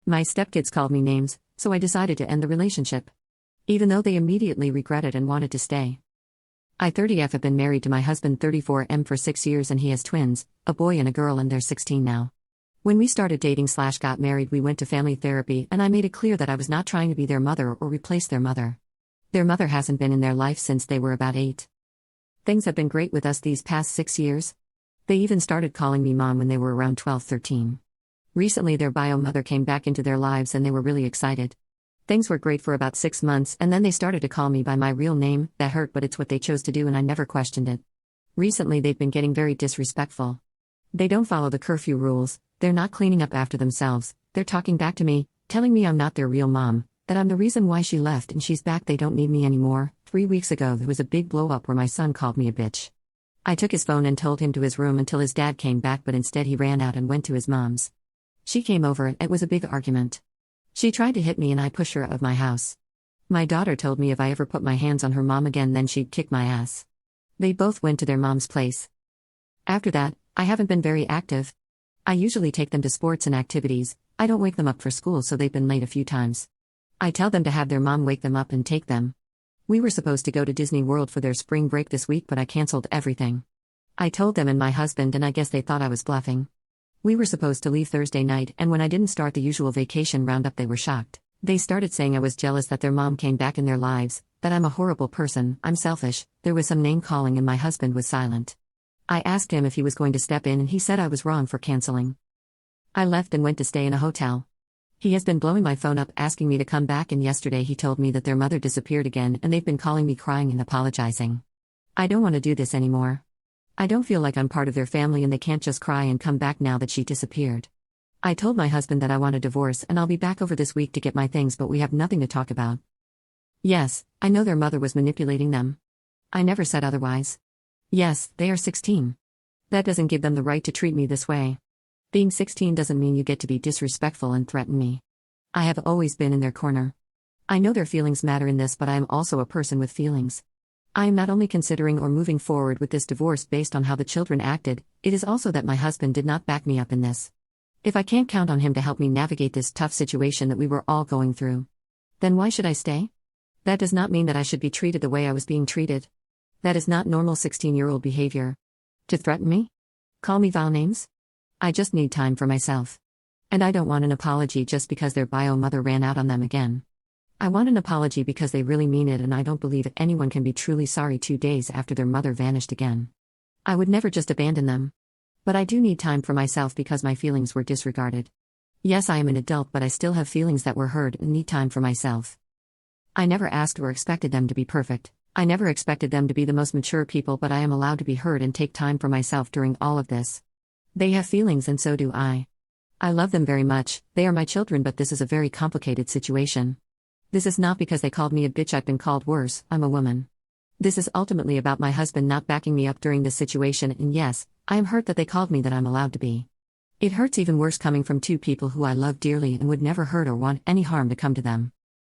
My stepkids called me names, so I decided to end the relationship. Even though they immediately regretted and wanted to stay. I 30F have been married to my husband 34M for 6 years and he has twins, a boy and a girl and they're 16 now. When we started dating/got married we went to family therapy and I made it clear that I was not trying to be their mother or replace their mother. Their mother hasn't been in their life since they were about 8. Things have been great with us these past 6 years. They even started calling me mom when they were around 12-13. Recently their bio mother came back into their lives and they were really excited. Things were great for about 6 months and then they started to call me by my real name. That hurt, but it's what they chose to do and I never questioned it. Recently they've been getting very disrespectful. They don't follow the curfew rules, they're not cleaning up after themselves, they're talking back to me, telling me I'm not their real mom, that I'm the reason why she left and she's back, they don't need me anymore. 3 weeks ago there was a big blow up where my son called me a bitch. I took his phone and told him to his room until his dad came back, but instead he ran out and went to his mom's. She came over and it was a big argument. She tried to hit me and I pushed her out of my house. My daughter told me if I ever put my hands on her mom again then she'd kick my ass. They both went to their mom's place. After that, I haven't been very active. I usually take them to sports and activities, I don't wake them up for school so they've been late a few times. I tell them to have their mom wake them up and take them. We were supposed to go to Disney World for their spring break this week but I canceled everything. I told them and my husband and I guess they thought I was bluffing. We were supposed to leave Thursday night and when I didn't start the usual vacation roundup they were shocked. They started saying I was jealous that their mom came back in their lives, that I'm a horrible person, I'm selfish. There was some name calling and my husband was silent. I asked him if he was going to step in and he said I was wrong for canceling. I left and went to stay in a hotel. He has been blowing my phone up asking me to come back and yesterday he told me that their mother disappeared again and they've been calling me crying and apologizing. I don't want to do this anymore. I don't feel like I'm part of their family and they can't just cry and come back now that she disappeared. I told my husband that I want a divorce and I'll be back over this week to get my things but we have nothing to talk about. Yes, I know their mother was manipulating them. I never said otherwise. Yes, they are 16. That doesn't give them the right to treat me this way. Being 16 doesn't mean you get to be disrespectful and threaten me. I have always been in their corner. I know their feelings matter in this but I am also a person with feelings. I am not only considering or moving forward with this divorce based on how the children acted, it is also that my husband did not back me up in this. If I can't count on him to help me navigate this tough situation that we were all going through, then why should I stay? That does not mean that I should be treated the way I was being treated. That is not normal 16-year-old behavior. To threaten me? Call me vile names? I just need time for myself. And I don't want an apology just because their bio mother ran out on them again. I want an apology because they really mean it and I don't believe anyone can be truly sorry 2 days after their mother vanished again. I would never just abandon them. But I do need time for myself because my feelings were disregarded. Yes, I am an adult but I still have feelings that were hurt and need time for myself. I never asked or expected them to be perfect. I never expected them to be the most mature people but I am allowed to be hurt and take time for myself during all of this. They have feelings and so do I. I love them very much, they are my children but this is a very complicated situation. This is not because they called me a bitch, I've been called worse, I'm a woman. This is ultimately about my husband not backing me up during this situation and yes, I am hurt that they called me that I'm allowed to be. It hurts even worse coming from 2 people who I love dearly and would never hurt or want any harm to come to them.